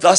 10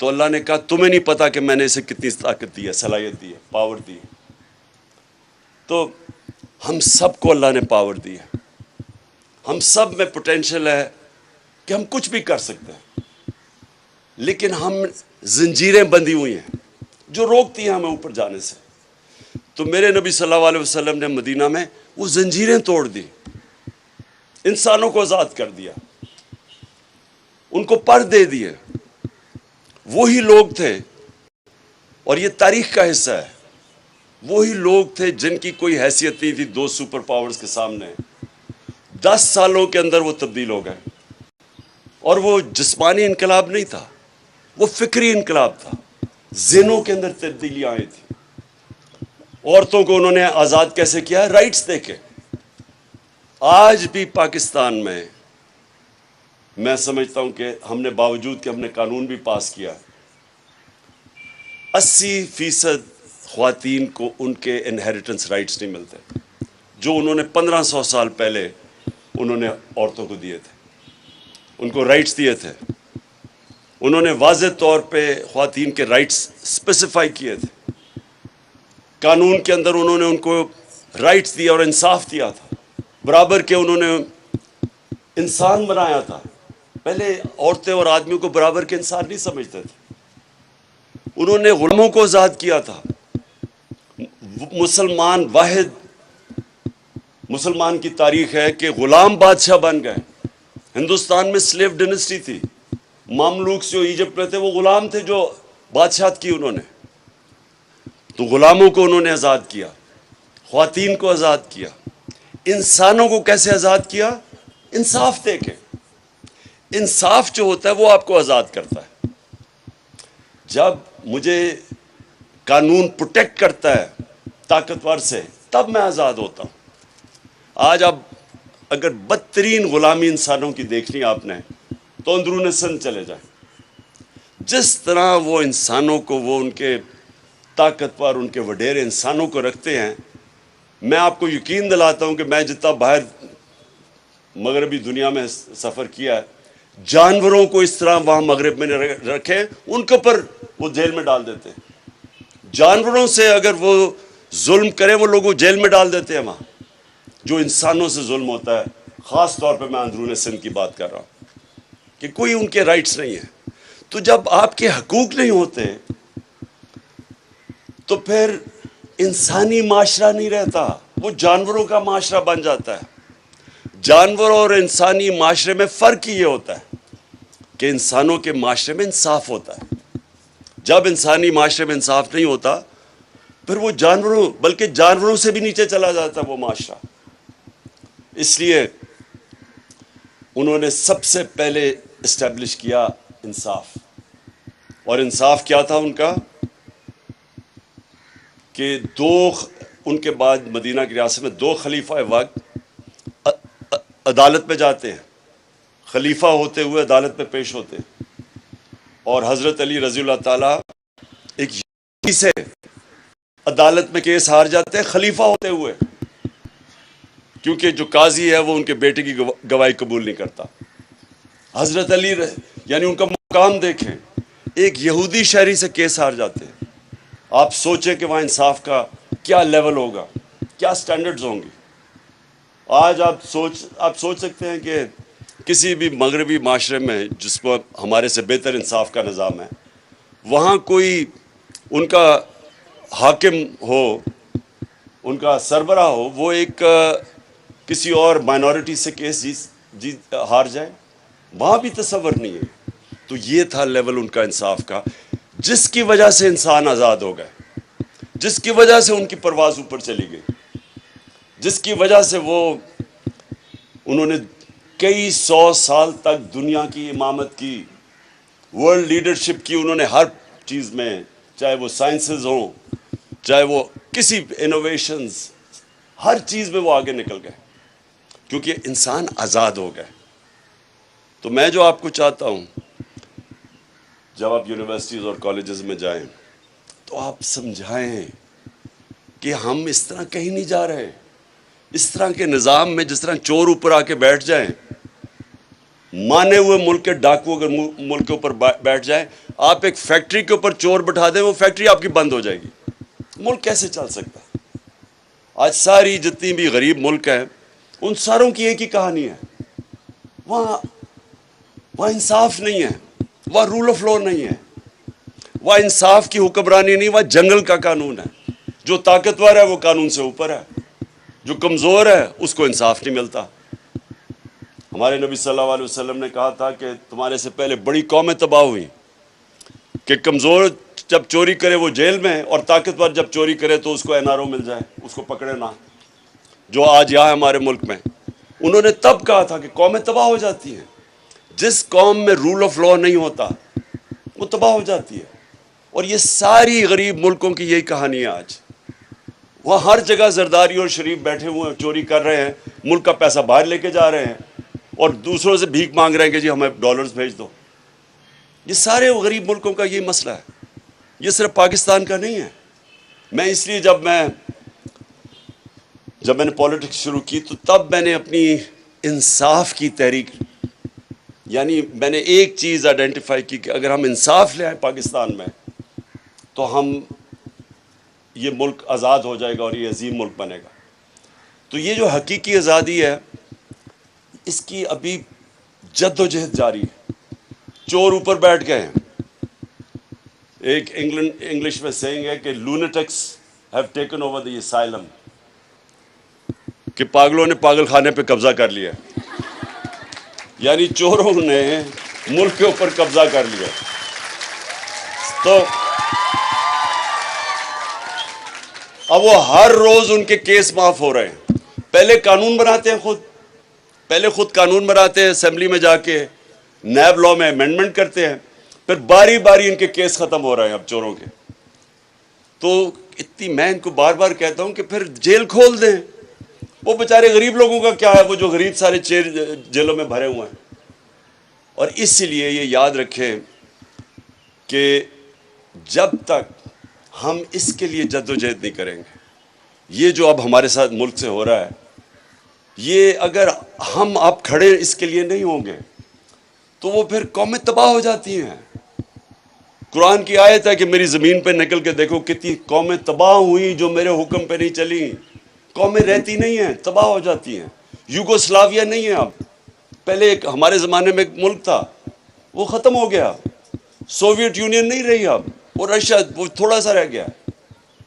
تو اللہ نے کہا تمہیں نہیں پتا کہ میں نے اسے کتنی طاقت دی ہے، صلاحیت دی ہے، پاور دی ہے۔ تو ہم سب کو اللہ نے پاور دی ہے، ہم سب میں پوٹینشل ہے کہ ہم کچھ بھی کر سکتے ہیں، لیکن ہم زنجیریں بندھی ہوئی ہیں جو روکتی ہیں ہمیں اوپر جانے سے۔ تو میرے نبی صلی اللہ علیہ وسلم نے مدینہ میں وہ زنجیریں توڑ دی، انسانوں کو آزاد کر دیا، ان کو پر دے دیے۔ وہی لوگ تھے، اور یہ تاریخ کا حصہ ہے، وہی لوگ تھے جن کی کوئی حیثیت نہیں تھی دو سپر پاورز کے سامنے۔ 10 سالوں کے اندر وہ تبدیل ہو گئے، اور وہ جسمانی انقلاب نہیں تھا، وہ فکری انقلاب تھا، ذہنوں کے اندر تبدیلیاں آئی تھی۔ عورتوں کو انہوں نے آزاد کیسے کیا؟ رائٹس دے کے۔ آج بھی پاکستان میں سمجھتا ہوں کہ ہم نے باوجود کہ ہم نے قانون بھی پاس کیا، 80% خواتین کو ان کے انہیریٹنس رائٹس نہیں ملتے جو انہوں نے 1500 سال پہلے انہوں نے عورتوں کو دیے تھے، ان کو رائٹس دیے تھے۔ انہوں نے واضح طور پہ خواتین کے رائٹس اسپیسیفائی کیے تھے، قانون کے اندر انہوں نے ان کو رائٹس دیا اور انصاف دیا تھا، برابر کے انہوں نے انسان بنایا تھا۔ پہلے عورتیں اور آدمیوں کو برابر کے انسان نہیں سمجھتے تھے۔ انہوں نے غلاموں کو آزاد کیا تھا۔ مسلمان واحد مسلمان کی تاریخ ہے کہ غلام بادشاہ بن گئے۔ ہندوستان میں سلیو ڈینسٹی تھی، مملوک جو ایجپٹ میں تھے وہ غلام تھے جو بادشاہت کی انہوں نے۔ تو غلاموں کو انہوں نے آزاد کیا، خواتین کو آزاد کیا۔ انسانوں کو کیسے آزاد کیا؟ انصاف دے کے۔ انصاف جو ہوتا ہے وہ آپ کو آزاد کرتا ہے۔ جب مجھے قانون پروٹیکٹ کرتا ہے طاقتور سے، تب میں آزاد ہوتا ہوں۔ آج اب اگر بدترین غلامی انسانوں کی دیکھنی آپ نے تو اندرون سندھ چلے جائیں، جس طرح وہ انسانوں کو، وہ ان کے طاقتور، ان کے وڈیرے انسانوں کو رکھتے ہیں۔ میں آپ کو یقین دلاتا ہوں کہ میں جتنا باہر مغربی دنیا میں سفر کیا ہے، جانوروں کو اس طرح وہاں مغرب میں رکھے، ان کے اوپر وہ جیل میں ڈال دیتے ہیں۔ جانوروں سے اگر وہ ظلم کرے وہ لوگوں جیل میں ڈال دیتے ہیں وہاں۔ جو انسانوں سے ظلم ہوتا ہے، خاص طور پہ میں اندرون سندھ کی بات کر رہا ہوں کہ کوئی ان کے رائٹس نہیں ہیں۔ تو جب آپ کے حقوق نہیں ہوتے تو پھر انسانی معاشرہ نہیں رہتا، وہ جانوروں کا معاشرہ بن جاتا ہے۔ جانور اور انسانی معاشرے میں فرق یہ ہوتا ہے کہ انسانوں کے معاشرے میں انصاف ہوتا ہے۔ جب انسانی معاشرے میں انصاف نہیں ہوتا پھر وہ جانوروں، بلکہ جانوروں سے بھی نیچے چلا جاتا ہے وہ معاشرہ۔ اس لیے انہوں نے سب سے پہلے اسٹیبلش کیا انصاف۔ اور انصاف کیا تھا ان کا کہ ان کے بعد مدینہ کی ریاست میں 2 خلیفہ وقت عدالت میں جاتے ہیں، خلیفہ ہوتے ہوئے عدالت میں پیش ہوتے ہیں، اور حضرت علی رضی اللہ تعالیٰ ایک یہودی سے عدالت میں کیس ہار جاتے ہیں خلیفہ ہوتے ہوئے، کیونکہ جو قاضی ہے وہ ان کے بیٹے کی گواہی قبول نہیں کرتا۔ حضرت علی یعنی ان کا مقام دیکھیں، ایک یہودی شہری سے کیس ہار جاتے ہیں۔ آپ سوچیں کہ وہاں انصاف کا کیا لیول ہوگا، کیا سٹینڈرڈز ہوں گی۔ آج آپ سوچ سکتے ہیں کہ کسی بھی مغربی معاشرے میں جس کو ہمارے سے بہتر انصاف کا نظام ہے، وہاں کوئی ان کا حاکم ہو، ان کا سربراہ ہو، وہ ایک کسی اور مائنورٹی سے کیس ہار جائے، وہاں بھی تصور نہیں ہے۔ تو یہ تھا لیول ان کا انصاف کا، جس کی وجہ سے انسان آزاد ہو گئے، جس کی وجہ سے ان کی پرواز اوپر چلی گئی، جس کی وجہ سے انہوں نے کئی 100 سال تک دنیا کی امامت کی، ورلڈ لیڈرشپ کی۔ انہوں نے ہر چیز میں، چاہے وہ سائنسز ہوں، چاہے وہ کسی انوویشنز، ہر چیز میں وہ آگے نکل گئے، کیونکہ انسان آزاد ہو گئے۔ تو میں جو آپ کو چاہتا ہوں، جب آپ یونیورسٹیز اور کالجز میں جائیں تو آپ سمجھائیں کہ ہم اس طرح کہیں نہیں جا رہے۔ اس طرح کے نظام میں جس طرح چور اوپر آ کے بیٹھ جائیں مانے ہوئے ملک کے ڈاکو اگر ملک کے اوپر بیٹھ جائیں، آپ ایک فیکٹری کے اوپر چور بٹھا دیں، وہ فیکٹری آپ کی بند ہو جائے گی. ملک کیسے چل سکتا ہے؟ آج ساری جتنی بھی غریب ملک ہیں ان ساروں کی ایک ہی کہانی ہے، وہاں انصاف نہیں ہے، وہاں رول آف لا نہیں ہے، وہاں انصاف کی حکمرانی نہیں، وہاں جنگل کا قانون ہے. جو طاقتور ہے وہ قانون سے اوپر ہے، جو کمزور ہے اس کو انصاف نہیں ملتا. ہمارے نبی صلی اللہ علیہ وسلم نے کہا تھا کہ تمہارے سے پہلے بڑی قومیں تباہ ہوئیں کہ کمزور جب چوری کرے وہ جیل میں، اور طاقتور جب چوری کرے تو اس کو این آر او مل جائے، اس کو پکڑے نہ. جو آج یہاں ہمارے ملک میں، انہوں نے تب کہا تھا کہ قومیں تباہ ہو جاتی ہیں. جس قوم میں رول آف لا نہیں ہوتا وہ تباہ ہو جاتی ہے. اور یہ ساری غریب ملکوں کی یہی کہانی ہے آج. وہاں ہر جگہ زرداری اور شریف بیٹھے ہوئے ہیں، چوری کر رہے ہیں، ملک کا پیسہ باہر لے کے جا رہے ہیں اور دوسروں سے بھیک مانگ رہے ہیں کہ جی ہمیں ڈالرز بھیج دو. یہ سارے غریب ملکوں کا یہ مسئلہ ہے، یہ صرف پاکستان کا نہیں ہے. میں اس لیے جب میں نے پولیٹکس شروع کی تو تب میں نے اپنی انصاف کی تحریک، یعنی میں نے ایک چیز آئیڈینٹیفائی کی کہ اگر ہم انصاف لے آئیں پاکستان میں تو یہ ملک آزاد ہو جائے گا اور یہ عظیم ملک بنے گا. تو یہ جو حقیقی آزادی ہے اس کی ابھی جد و جہد جاری ہے. چور اوپر بیٹھ گئے ہیں. ایک انگلش میں سیئنگ ہے کہ lunatics have taken over the asylum, کہ پاگلوں نے پاگل خانے پہ قبضہ کر لیا، یعنی چوروں نے ملک کے اوپر قبضہ کر لیا. تو اب وہ ہر روز ان کے کیس معاف ہو رہے ہیں. پہلے قانون بناتے ہیں پہلے خود قانون بناتے ہیں اسمبلی میں جا کے، نیب لا میں امینڈمنٹ کرتے ہیں، پھر باری باری ان کے کیس ختم ہو رہے ہیں اب چوروں کے. تو میں ان کو بار بار کہتا ہوں کہ پھر جیل کھول دیں. وہ بیچارے غریب لوگوں کا کیا ہے، وہ جو غریب سارے جیلوں میں بھرے ہوئے ہیں. اور اس لیے یہ یاد رکھیں کہ جب تک ہم اس کے لیے جد و جہد نہیں کریں گے، یہ جو اب ہمارے ساتھ ملک سے ہو رہا ہے، یہ اگر ہم اب کھڑے اس کے لیے نہیں ہوں گے تو وہ پھر قومیں تباہ ہو جاتی ہیں. قرآن کی آیت ہے کہ میری زمین پہ نکل کے دیکھو کتنی قومیں تباہ ہوئی جو میرے حکم پہ نہیں چلی. قومیں رہتی نہیں ہیں، تباہ ہو جاتی ہیں. یوگوسلاویہ نہیں ہے اب، پہلے ایک ہمارے زمانے میں ایک ملک تھا، وہ ختم ہو گیا. سوویت یونین نہیں رہی اب، وہ رشیا وہ تھوڑا سا رہ گیا.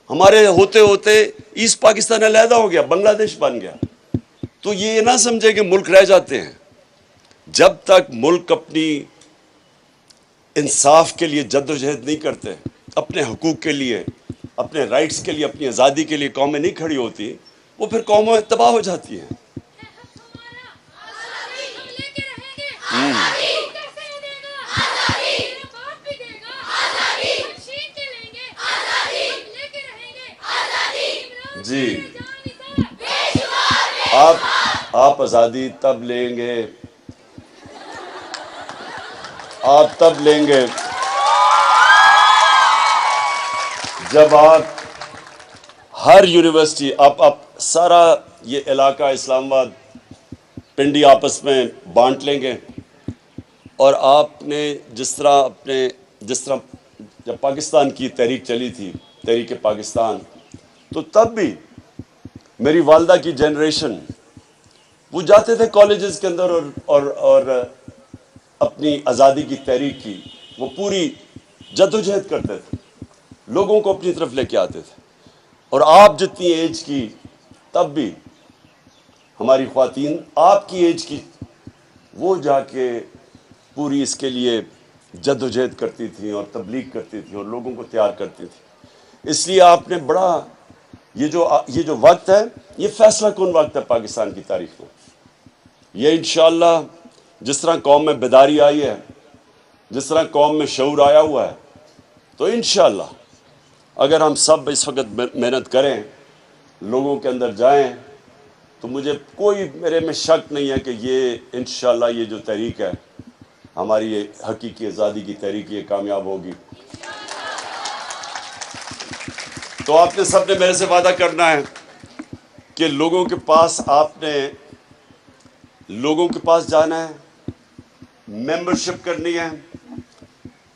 ہمارے ہوتے ہوتے ایسٹ پاکستان علیحدہ ہو گیا، بنگلہ دیش بن گیا. تو یہ نہ سمجھے کہ ملک رہ جاتے ہیں. جب تک ملک اپنی انصاف کے لیے جد و جہد نہیں کرتے، اپنے حقوق کے لیے، اپنے رائٹس کے لیے، اپنی آزادی کے لیے قومیں نہیں کھڑی ہوتی، وہ پھر قومیں تباہ ہو جاتی ہیں. جی آپ آزادی تب لیں گے، آپ تب لیں گے جب آپ ہر یونیورسٹی، آپ سارا یہ علاقہ اسلام آباد پنڈی آپس میں بانٹ لیں گے. اور آپ نے جس طرح جب پاکستان کی تحریک چلی تھی، تحریک پاکستان، تو تب بھی میری والدہ کی جنریشن وہ جاتے تھے کالجز کے اندر اور اپنی آزادی کی تحریک کی وہ پوری جد و جہد کرتے تھے، لوگوں کو اپنی طرف لے کے آتے تھے. اور آپ جتنی ایج کی تب بھی ہماری خواتین آپ کی ایج کی وہ جا کے پوری اس کے لیے جد و جہد کرتی تھیں اور تبلیغ کرتی تھیں اور لوگوں کو تیار کرتی تھیں. اس لیے آپ نے بڑا یہ جو وقت ہے یہ فیصلہ کن وقت ہے پاکستان کی تاریخ میں. یہ انشاءاللہ جس طرح قوم میں بیداری آئی ہے، جس طرح قوم میں شعور آیا ہوا ہے، تو انشاءاللہ اگر ہم سب اس وقت محنت کریں، لوگوں کے اندر جائیں، تو میرے میں شک نہیں ہے کہ یہ انشاءاللہ یہ جو تحریک ہے ہماری یہ حقیقی آزادی کی تحریک یہ کامیاب ہوگی. تو آپ نے سب نے میرے سے وعدہ کرنا ہے کہ لوگوں کے پاس جانا ہے ممبرشپ کرنی ہے.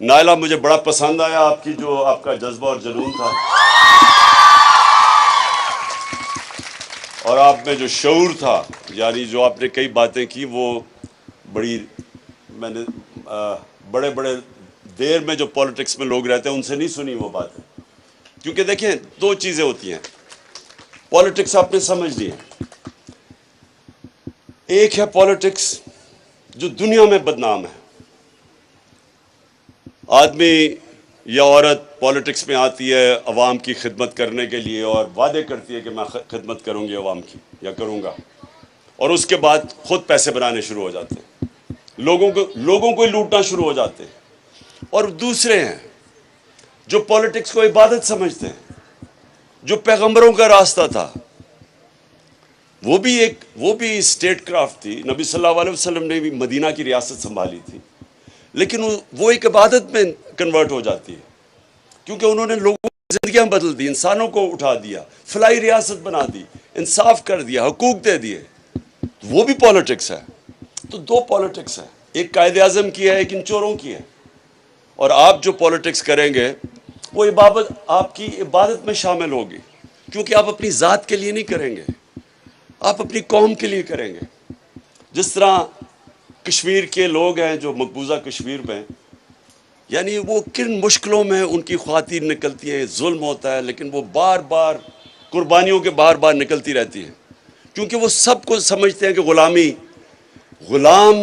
نائلہ مجھے بڑا پسند آیا آپ کی جو آپ کا جذبہ اور جنون تھا اور آپ میں جو شعور تھا, یعنی جو آپ نے کئی باتیں کی وہ بڑی, میں نے بڑے بڑے دیر میں جو پولیٹکس میں لوگ رہتے ہیں ان سے نہیں سنی وہ باتیں. کیونکہ دیکھیں دو چیزیں ہوتی ہیں, پولیٹکس آپ نے سمجھ لی ہے. ایک ہے پولیٹکس جو دنیا میں بدنام ہے. آدمی یا عورت پولیٹکس میں آتی ہے عوام کی خدمت کرنے کے لیے اور وعدے کرتی ہے کہ میں خدمت کروں گی عوام کی یا کروں گا, اور اس کے بعد خود پیسے بنانے شروع ہو جاتے ہیں, لوگوں کو لوٹنا شروع ہو جاتے ہیں. اور دوسرے ہیں جو پولیٹکس کو عبادت سمجھتے ہیں, جو پیغمبروں کا راستہ تھا, وہ بھی اسٹیٹ کرافٹ تھی. نبی صلی اللہ علیہ وسلم نے بھی مدینہ کی ریاست سنبھالی تھی, لیکن وہ ایک عبادت میں کنورٹ ہو جاتی ہے کیونکہ انہوں نے لوگوں کی زندگیاں بدل دی, انسانوں کو اٹھا دیا, فلاحی ریاست بنا دی, انصاف کر دیا, حقوق دے دیے. وہ بھی پولیٹکس ہے. تو دو پولیٹکس ہے, ایک قائد اعظم کی ہے, ایک ان چوروں کی ہے. اور آپ جو پولیٹکس کریں گے وہ آپ کی عبادت میں شامل ہوگی, کیونکہ آپ اپنی ذات کے لیے نہیں کریں گے, آپ اپنی قوم کے لیے کریں گے. جس طرح کشمیر کے لوگ ہیں جو مقبوضہ کشمیر میں, یعنی وہ کن مشکلوں میں ان کی خواتین نکلتی ہیں, ظلم ہوتا ہے, لیکن وہ بار بار قربانیوں کے بار بار نکلتی رہتی ہیں, کیونکہ وہ سب کو سمجھتے ہیں کہ غلام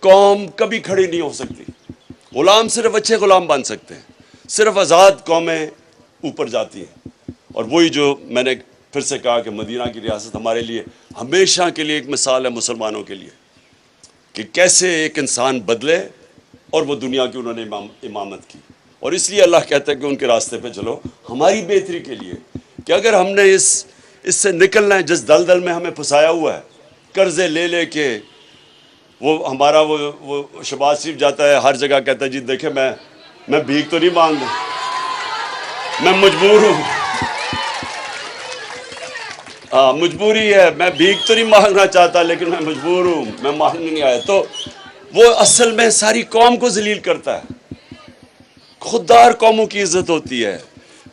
قوم کبھی کھڑی نہیں ہو سکتی. غلام صرف اچھے غلام بن سکتے ہیں, صرف آزاد قومیں اوپر جاتی ہیں. اور وہی جو میں نے پھر سے کہا کہ مدینہ کی ریاست ہمارے لیے ہمیشہ کے لیے ایک مثال ہے مسلمانوں کے لیے کہ کیسے ایک انسان بدلے, اور وہ دنیا کی انہوں نے امامت کی. اور اس لیے اللہ کہتا ہے کہ ان کے راستے پہ چلو ہماری بہتری کے لیے, کہ اگر ہم نے اس سے نکلنا ہے جس دلدل میں ہمیں پھنسایا ہوا ہے, قرضے لے لے کے. وہ ہمارا وہ شہباز شریف جاتا ہے ہر جگہ کہتا ہے جی دیکھیں میں بھیک تو نہیں مانگ رہا, میں مجبور ہوں, ہاں مجبوری ہے, میں بھیک تو نہیں مانگنا چاہتا لیکن میں مجبور ہوں, میں مانگنے نہیں آیا. تو وہ اصل میں ساری قوم کو ذلیل کرتا ہے. خوددار قوموں کی عزت ہوتی ہے,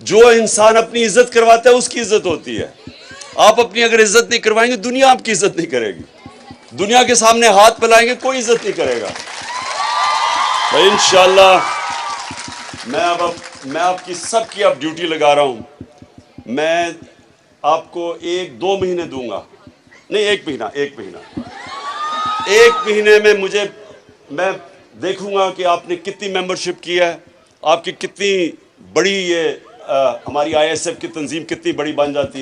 جو انسان اپنی عزت کرواتا ہے اس کی عزت ہوتی ہے. آپ اپنی اگر عزت نہیں کروائیں گے دنیا آپ کی عزت نہیں کرے گی, دنیا کے سامنے ہاتھ پھیلائیں گے کوئی عزت نہیں کرے گا. تو انشاءاللہ میں آپ کی سب کی اب ڈیوٹی لگا رہا ہوں. میں آپ کو 1-2 مہینے دوں گا, نہیں 1 مہینے میں میں دیکھوں گا کہ آپ نے کتنی ممبرشپ کی ہے, آپ کی کتنی بڑی یہ ہماری ISF کی تنظیم کتنی بڑی بن جاتی ہے.